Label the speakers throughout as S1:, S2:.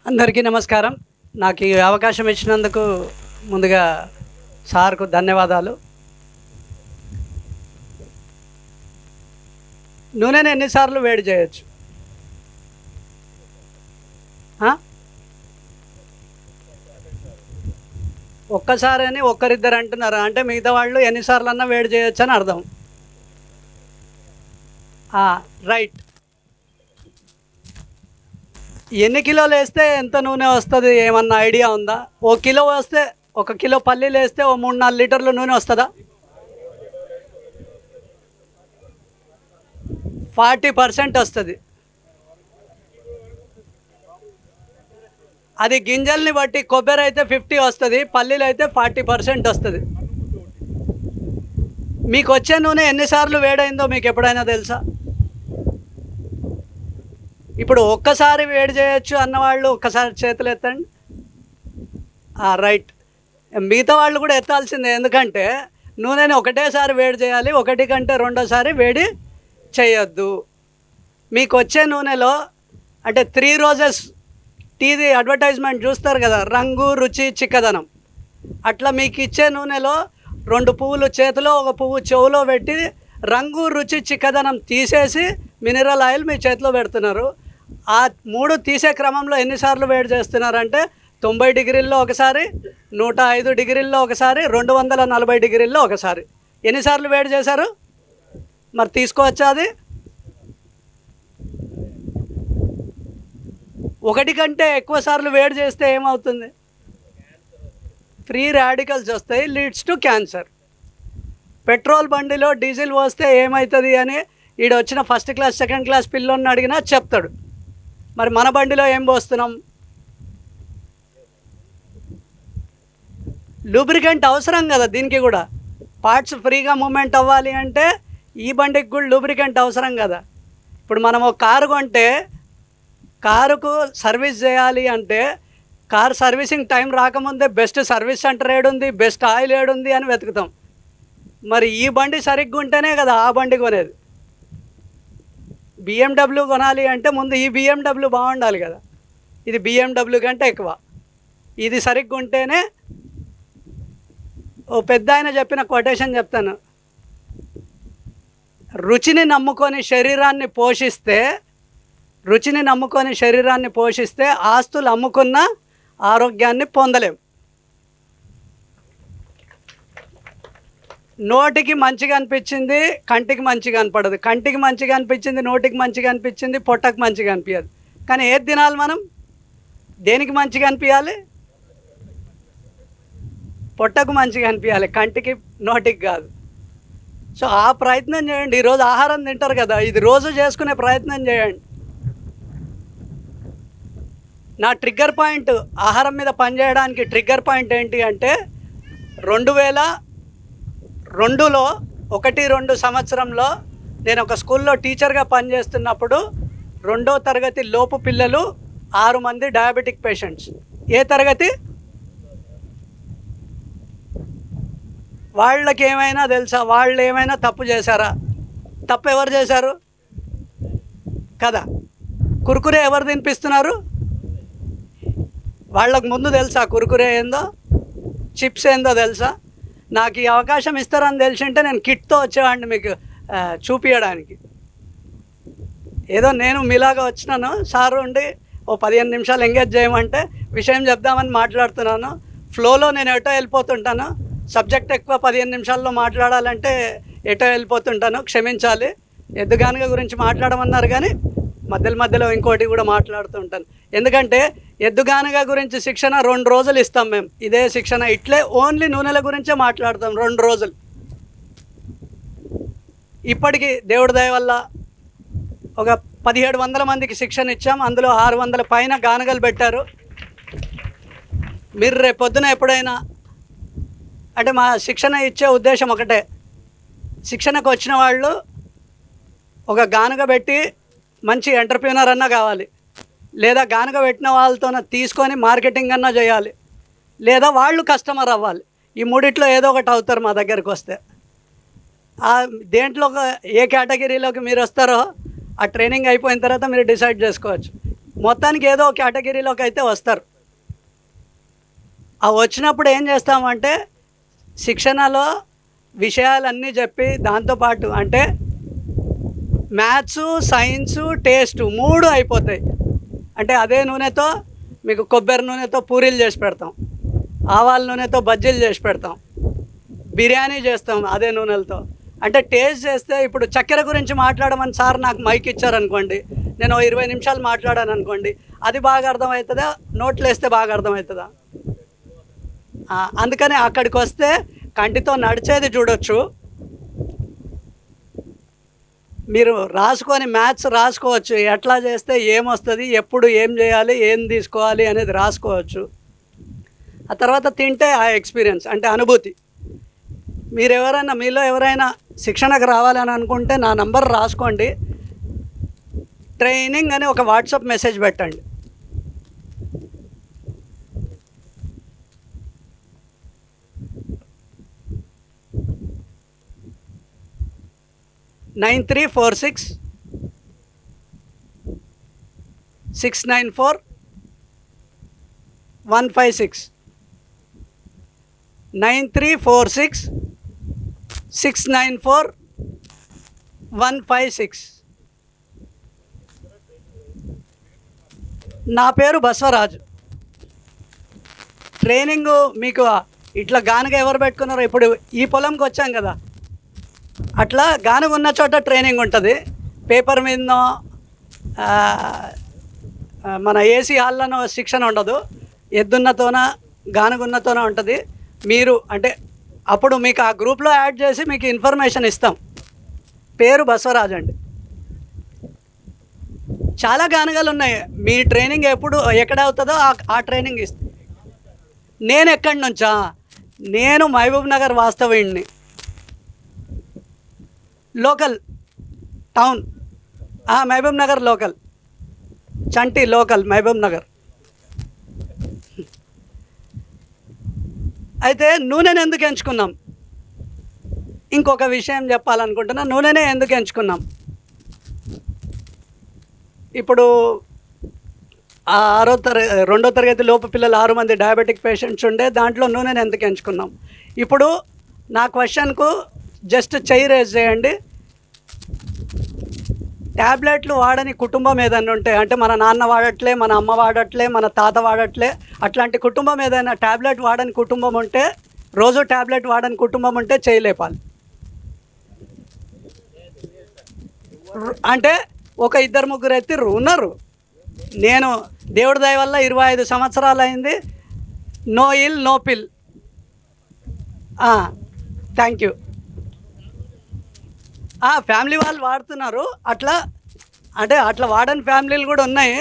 S1: అందరికీ నమస్కారం. నాకు ఈ అవకాశం ఇచ్చినందుకు ముందుగా సార్కు ధన్యవాదాలు. నూనెను ఎన్నిసార్లు వేడి చేయొచ్చు? ఒక్కసారి అని ఒక్కరిద్దరు అంటున్నారు, అంటే మిగతా వాళ్ళు ఎన్నిసార్లు అన్నా వేడి చేయొచ్చు అని అర్థం. రైట్. ఎన్ని కిలోలు వేస్తే ఎంత నూనె వస్తుంది ఏమన్నా ఐడియా ఉందా? ఓ కిలో వేస్తే, 1 కిలో పల్లీలు వేస్తే ఓ 3-4 లీటర్లు నూనె వస్తుందా? 40% వస్తుంది. అది గింజల్ని బట్టి. కొబ్బరి అయితే 50 వస్తుంది, పల్లీలు అయితే 40% వస్తుంది. మీకు వచ్చే నూనె ఎన్నిసార్లు వేడైందో మీకు ఎప్పుడైనా తెలుసా? ఇప్పుడు ఒక్కసారి వేడి చేయొచ్చు అన్నవాళ్ళు ఒక్కసారి చేతులు ఎత్తండి. రైట్. మిగతా వాళ్ళు కూడా ఎత్తాల్సిందే, ఎందుకంటే నూనెని ఒకటేసారి వేడి చేయాలి, ఒకటి కంటే రెండోసారి వేడి చేయొద్దు. మీకు వచ్చే నూనెలో అంటే 3 రోజెస్ టీది అడ్వర్టైజ్మెంట్ చూస్తారు కదా, రంగు రుచి చిక్కదనం. అట్లా మీకు ఇచ్చే నూనెలో 2 పువ్వులు చేతిలో 1 పువ్వు చెవులో పెట్టి రంగు రుచి చిక్కదనం తీసేసి మినరల్ ఆయిల్ మీ చేతిలో పెడుతున్నారు. ఆ 3 తీసే క్రమంలో ఎన్నిసార్లు వేడి చేస్తున్నారంటే 90 డిగ్రీల్లో ఒకసారి, 105 డిగ్రీల్లో ఒకసారి, 240 డిగ్రీల్లో ఒకసారి. ఎన్నిసార్లు వేడి చేశారు? మరి తీసుకోవచ్చా అది? 1 కంటే ఎక్కువ సార్లు వేడి చేస్తే ఏమవుతుంది? ఫ్రీ రాడికల్స్ వస్తాయి, లీడ్స్ టు క్యాన్సర్. పెట్రోల్ బండిలో డీజిల్ పోస్తే ఏమవుతుంది అని ఈడొచ్చిన ఫస్ట్ క్లాస్ సెకండ్ క్లాస్ పిల్లోని అడిగినా చెప్తాడు. మరి మన బండిలో ఏం పోస్తున్నాం? లూబ్రికెంట్ అవసరం కదా దీనికి కూడా. పార్ట్స్ ఫ్రీగా మూమెంట్ అవ్వాలి అంటే ఈ బండికి కూడా లూబ్రికెంట్ అవసరం కదా. ఇప్పుడు మనం ఒక కారు కొంటే కారుకు సర్వీస్ చేయాలి అంటే కారు సర్వీసింగ్ టైం రాకముందే బెస్ట్ సర్వీస్ సెంటర్ ఏడుంది, బెస్ట్ ఆయిల్ ఏడుంది అని వెతుకుతాం. మరి ఈ బండి సరిగ్గా ఉంటేనే కదా ఆ బండి కొనేది. BMW కొనాలి అంటే ముందు ఈ BMW బాగుండాలి కదా. ఇది BMW కంటే ఎక్కువ. ఇది సరిగ్గా ఉంటేనే. ఓ పెద్ద ఆయన చెప్పిన కొటేషన్ చెప్తాను. రుచిని నమ్ముకొని శరీరాన్ని పోషిస్తే ఆస్తులు అమ్ముకున్న ఆరోగ్యాన్ని పొందలేం. నోటికి మంచిగా అనిపించింది కంటికి మంచిగా అనిపడదు, కంటికి మంచిగా అనిపించింది నోటికి మంచిగా అనిపించింది పొట్టకు మంచిగా అనిపించదు. కానీ ఏది తినాలి మనం? దేనికి మంచిగా అనిపించాలి? పొట్టకు మంచిగా అనిపించాలి, కంటికి నోటికి కాదు. సో ఆ ప్రయత్నం చేయండి. ఈరోజు ఆహారం తింటారు కదా, ఇది రోజు చేసుకునే ప్రయత్నం చేయండి. నా ట్రిగ్గర్ పాయింట్, ఆహారం మీద పనిచేయడానికి ట్రిగ్గర్ పాయింట్ ఏంటి అంటే 2002లో 1-2 సంవత్సరంలో నేను ఒక స్కూల్లో టీచర్గా పనిచేస్తున్నప్పుడు 2వ తరగతి లోపు పిల్లలు 6 మంది డయాబెటిక్ పేషెంట్స్. ఏ తరగతి? వాళ్ళకి ఏమైనా తెలుసా? వాళ్ళు ఏమైనా తప్పు చేశారా? తప్పు ఎవరు చేశారు కదా? కుర్కురే ఎవరు తినిపిస్తున్నారు? వాళ్ళకు ముందు తెలుసా కుర్కురే ఏందో, చిప్స్ ఏందో తెలుసా? నాకు ఈ అవకాశం ఇస్తారని తెలిసింటే నేను కిట్తో వచ్చేవాడిని మీకు చూపించడానికి. ఏదో నేను మీలాగా వచ్చినాను, సార్ ఉండి ఓ 15 నిమిషాలు ఎంగేజ్ చేయమంటే విషయం చెప్దామని మాట్లాడుతున్నాను. ఫ్లోలో నేను ఎటో వెళ్ళిపోతుంటాను. సబ్జెక్ట్ ఎక్కువ 15 నిమిషాల్లో మాట్లాడాలంటే ఎటో వెళ్ళిపోతుంటాను, క్షమించాలి. ఎద్దుగానుగ గురించి మాట్లాడమన్నారు కానీ మధ్యలో ఇంకోటి కూడా మాట్లాడుతూ ఉంటాను. ఎందుకంటే ఎద్దుగానుగ గురించి శిక్షణ 2 రోజులు ఇస్తాం మేము. ఇదే శిక్షణ ఇట్లే ఓన్లీ నూనెల గురించే మాట్లాడతాం 2 రోజులు. ఇప్పటికీ దేవుడి దయ వల్ల ఒక 1700 మందికి శిక్షణ ఇచ్చాం. అందులో 600 పైన గానగలు పెట్టారు. మీరు రేపు పొద్దున ఎప్పుడైనా అంటే మా శిక్షణ ఇచ్చే ఉద్దేశం ఒకటే, శిక్షణకు వచ్చిన వాళ్ళు ఒక గానుగ పెట్టి మంచి ఎంటర్ప్రీనర్ అన్నా కావాలి, లేదా గానుగ పెట్టిన వాళ్ళతో తీసుకొని మార్కెటింగ్ అన్నా చేయాలి, లేదా వాళ్ళు కస్టమర్ అవ్వాలి. ఈ మూడిట్లో ఏదో ఒకటి అవుతారు మా దగ్గరికి వస్తే. దేంట్లో ఏ కేటగిరీలోకి మీరు వస్తారో ఆ ట్రైనింగ్ అయిపోయిన తర్వాత మీరు డిసైడ్ చేసుకోవచ్చు. మొత్తానికి ఏదో కేటగిరీలోకి అయితే వస్తారు. ఆ వచ్చినప్పుడు ఏం చేస్తామంటే శిక్షణలో విషయాలన్నీ చెప్పి దాంతోపాటు అంటే మ్యాథ్సు, సైన్సు, టేస్టు 3 అయిపోతాయి. అంటే అదే నూనెతో మీకు కొబ్బరి నూనెతో పూరీలు చేసి పెడతాం, ఆవాల నూనెతో బజ్జీలు చేసి పెడతాం, బిర్యానీ చేస్తాం అదే నూనెలతో. అంటే టేస్ట్ చేస్తే ఇప్పుడు చక్కెర గురించి మాట్లాడమని సార్ నాకు మైక్ ఇచ్చారనుకోండి, నేను 20 నిమిషాలు మాట్లాడాను అనుకోండి, అది బాగా అర్థమవుతుందా, నోట్లో వేస్తే బాగా అర్థమవుతుందా? అందుకని అక్కడికి వస్తే కంటితో నడిచేది చూడొచ్చు, మీరు రాసుకొని మ్యాథ్స్ రాసుకోవచ్చు, ఎట్లా చేస్తే ఏమొస్తుంది, ఎప్పుడు ఏం చేయాలి, ఏం తీసుకోవాలి అనేది రాసుకోవచ్చు. ఆ తర్వాత తింటే ఆ ఎక్స్పీరియన్స్ అంటే అనుభూతి. మీలో ఎవరైనా శిక్షణకు రావాలని అనుకుంటే నా నంబర్ రాసుకోండి, ట్రైనింగ్ అని ఒక వాట్సాప్ మెసేజ్ పెట్టండి. (9346 694 156) 9346 694 156. నా పేరు బసవరాజు. ట్రైనింగు మీకు ఇట్లా గానుగ ఎవరు పెట్టుకున్నారో, ఇప్పుడు ఈ పొలంకి వచ్చాం కదా, అట్లా గానుగ ఉన్న చోట ట్రైనింగ్ ఉంటుంది. పేపర్ మీదనో మన ఏసీ హాల్లోనో శిక్షణ ఉండదు, ఎద్దున్నతోన గానుగున్నతోనే ఉంటుంది. మీరు అంటే అప్పుడు మీకు ఆ గ్రూప్లో యాడ్ చేసి మీకు ఇన్ఫర్మేషన్ ఇస్తాం. పేరు బసవరాజు అండి. చాలా గానుగలు ఉన్నాయి. మీ ట్రైనింగ్ ఎక్కడ అవుతుందో ఆ ట్రైనింగ్ ఇస్తాం. నేను ఎక్కడి నుంచా? నేను మహబూబ్ నగర్ వాస్తవ్యుడిని, local town, Mahbubnagar local, చంటి లోకల్ మహబూబ్ నగర్. అయితే నూనెను ఎందుకు ఎంచుకున్నాం, ఇంకొక విషయం చెప్పాలనుకుంటున్నా. నూనెనే ఎందుకు ఎంచుకున్నాం, ఇప్పుడు 2వ తరగతి లోపు పిల్లలు 6 మంది డయాబెటిక్ పేషెంట్స్ ఉండే, దాంట్లో నూనెను ఎందుకు ఎంచుకున్నాం? ఇప్పుడు నా క్వశ్చన్కు జస్ట్ చెయ్యి రేజ్ చేయండి. ట్యాబ్లెట్లు వాడని కుటుంబం ఏదైనా ఉంటే, అంటే మన నాన్న వాడట్లే, మన అమ్మ వాడట్లే, మన తాత వాడట్లే, అట్లాంటి కుటుంబం ఏదైనా ట్యాబ్లెట్ వాడని కుటుంబం ఉంటే, రోజు ట్యాబ్లెట్ వాడని కుటుంబం ఉంటే చేయలేపాలి. అంటే ఒక 2-3 ఎత్తిర్రు ఉన్నారు. నేను దేవుడి దయ వల్ల 25 సంవత్సరాలు అయింది. నో ఇల్ నో పిల్. Thank you. ఫ్యామిలీ వాళ్ళు వాడుతున్నారు. అట్లా వాడని ఫ్యామిలీలు కూడా ఉన్నాయి.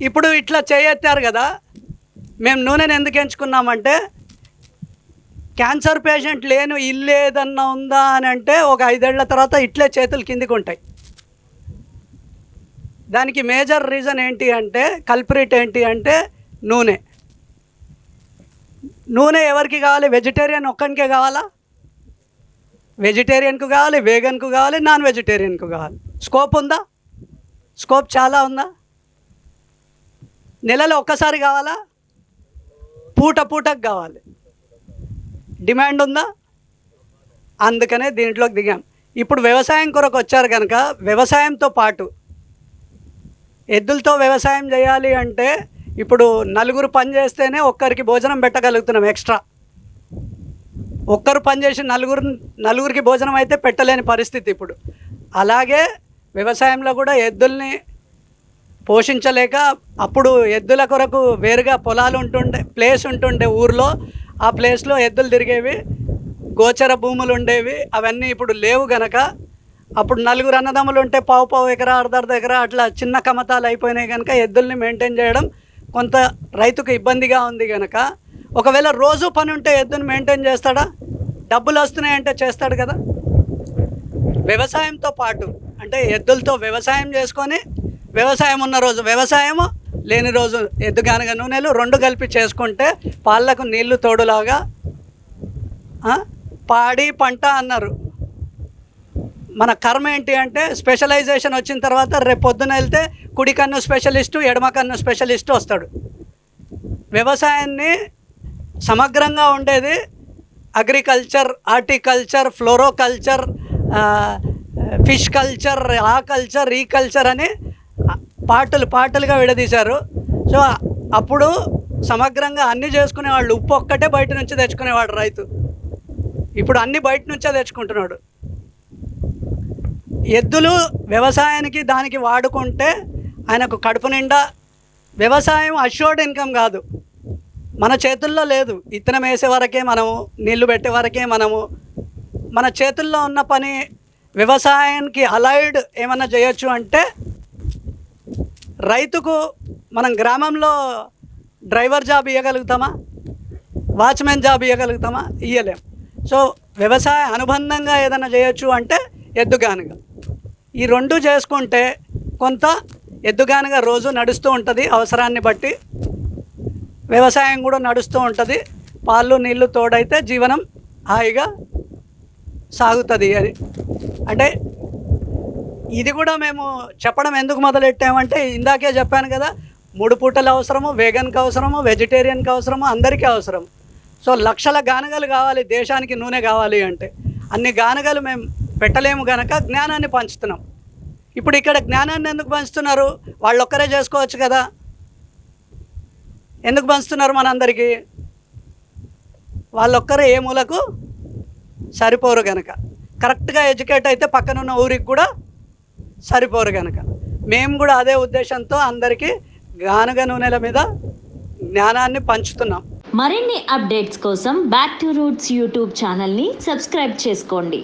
S1: ఇప్పుడు ఇట్లా చేయెత్తారు కదా. మేము నూనెను ఎందుకు ఎంచుకున్నామంటే, క్యాన్సర్ పేషెంట్ లేను ఇల్లు ఏదన్నా ఉందా అని అంటే ఒక 5 ఏళ్ల తర్వాత ఇట్లే చేతులు కిందికి ఉంటాయి. దానికి మేజర్ రీజన్ ఏంటి అంటే, కల్ప్రిట్ ఏంటి అంటే నూనె. నూనె ఎవరికి కావాలి? వెజిటేరియన్ ఒక్కనికే కావాలా? వెజిటేరియన్కు కావాలి, వేగన్కు కావాలి, నాన్ వెజిటేరియన్కు కావాలి. స్కోప్ ఉందా? స్కోప్ చాలా ఉందా? నెలలో ఒక్కసారి కావాలా? పూటకు కావాలి. డిమాండ్ ఉందా? అందుకనే దీంట్లోకి దిగాం. ఇప్పుడు వ్యవసాయం కొరకు వచ్చారు కనుక, వ్యవసాయంతో పాటు ఎద్దులతో వ్యవసాయం చేయాలి అంటే, ఇప్పుడు 4 పని చేస్తేనే ఒక్కరికి భోజనం పెట్టగలుగుతున్నాం ఎక్స్ట్రా. ఒక్కరు పని చేసి నలుగురికి భోజనం అయితే పెట్టలేని పరిస్థితి ఇప్పుడు. అలాగే వ్యవసాయంలో కూడా ఎద్దుల్ని పోషించలేక, అప్పుడు ఎద్దుల కొరకు వేరుగా పొలాలు ఉంటుండే, ప్లేస్ ఉంటుండే ఊర్లో. ఆ ప్లేస్లో ఎద్దులు తిరిగేవి, గోచర భూములు ఉండేవి. అవన్నీ ఇప్పుడు లేవు గనక, అప్పుడు 4 అన్నదమ్ములు ఉంటే పావు ఎకరా, అర్ధ ఎకరా అట్లా చిన్న కమతాలు అయిపోయినాయి కనుక ఎద్దుల్ని మెయింటైన్ చేయడం కొంత రైతుకు ఇబ్బందిగా ఉంది కనుక, ఒకవేళ రోజు పని ఉంటే ఎద్దుని మెయింటైన్ చేస్తాడా? డబ్బులు వస్తున్నాయంటే చేస్తాడు కదా. వ్యవసాయంతో పాటు అంటే ఎద్దులతో వ్యవసాయం చేసుకొని, వ్యవసాయం ఉన్న రోజు వ్యవసాయము, లేని రోజు ఎద్దు గానుగ నూనెలు 2 కలిపి చేసుకుంటే పాలకు నీళ్లు తోడులాగా. పాడి పంట అన్నారు. మన కర్మ ఏంటి అంటే స్పెషలైజేషన్ వచ్చిన తర్వాత రేపు పొద్దున వెళ్తే కుడి కన్ను స్పెషలిస్టు, ఎడమ కన్ను స్పెషలిస్టు వస్తాడు. వ్యవసాయాన్ని సమగ్రంగా ఉండేది అగ్రికల్చర్, హార్టికల్చర్, ఫ్లోరోకల్చర్, ఫిష్ కల్చర్, ఆ కల్చర్, ఈ కల్చర్ అని పార్టులుగా విడదీశారు. సో అప్పుడు సమగ్రంగా అన్నీ చేసుకునేవాళ్ళు. ఉప్పు ఒక్కటే బయట నుంచి తెచ్చుకునేవాడు రైతు. ఇప్పుడు అన్నీ బయట నుంచే తెచ్చుకుంటున్నాడు. ఎద్దులు వ్యవసాయానికి దానికి వాడుకుంటే ఆయనకు కడుపు నిండా. వ్యవసాయం అష్యూర్డ్ ఇన్కమ్ కాదు, మన చేతుల్లో లేదు. ఇత్తనం వేసే వరకే మనము, నీళ్లు పెట్టే వరకే మనము. మన చేతుల్లో ఉన్న పని వ్యవసాయానికి అలైడ్ ఏమన్నా చేయొచ్చు అంటే రైతుకు మనం గ్రామంలో డ్రైవర్ జాబ్ ఇవ్వగలుగుతామా? వాచ్మెన్ జాబ్ ఇవ్వగలుగుతామా? ఇవ్వలేం. సో వ్యవసాయ అనుబంధంగా ఏదైనా చేయొచ్చు అంటే ఎద్దుగానుగ. ఈ రెండు చేసుకుంటే కొంత ఎద్దుగానుగ రోజు నడుస్తూ ఉంటుంది, అవసరాన్ని బట్టి వ్యవసాయం కూడా నడుస్తూ ఉంటుంది. పాలు నీళ్ళు తోడైతే జీవనం హాయిగా సాగుతుంది అని. అంటే ఇది కూడా మేము చెప్పడం ఎందుకు మొదలెట్టామంటే ఇందాకే చెప్పాను కదా, 3 పూటలు అవసరము, వేగన్కి అవసరము, వెజిటేరియన్కి అవసరము, అందరికీ అవసరం. సో లక్షల గానుగలు కావాలి దేశానికి, నూనె కావాలి అంటే. అన్ని గానుగలు మేము పెట్టలేము కనుక జ్ఞానాన్ని పంచుతున్నాం. ఇప్పుడు ఇక్కడ జ్ఞానాన్ని ఎందుకు పంచుతున్నారు? వాళ్ళు ఒక్కరే చేసుకోవచ్చు కదా, ఎందుకు పంచుతున్నారు మనందరికీ? వాళ్ళొక్కరే ఏ మూలకు సరిపోరు కనుక. కరెక్ట్గా ఎడ్యుకేట్ అయితే పక్కనున్న ఊరికి కూడా సరిపోరు కనుక మేము కూడా అదే ఉద్దేశంతో అందరికీ గానుగ నూనెల మీద జ్ఞానాన్ని పంచుతున్నాం.
S2: మరిన్ని అప్డేట్స్ కోసం బ్యాక్ టు రూట్స్ యూట్యూబ్ ఛానల్ని సబ్స్క్రైబ్ చేసుకోండి.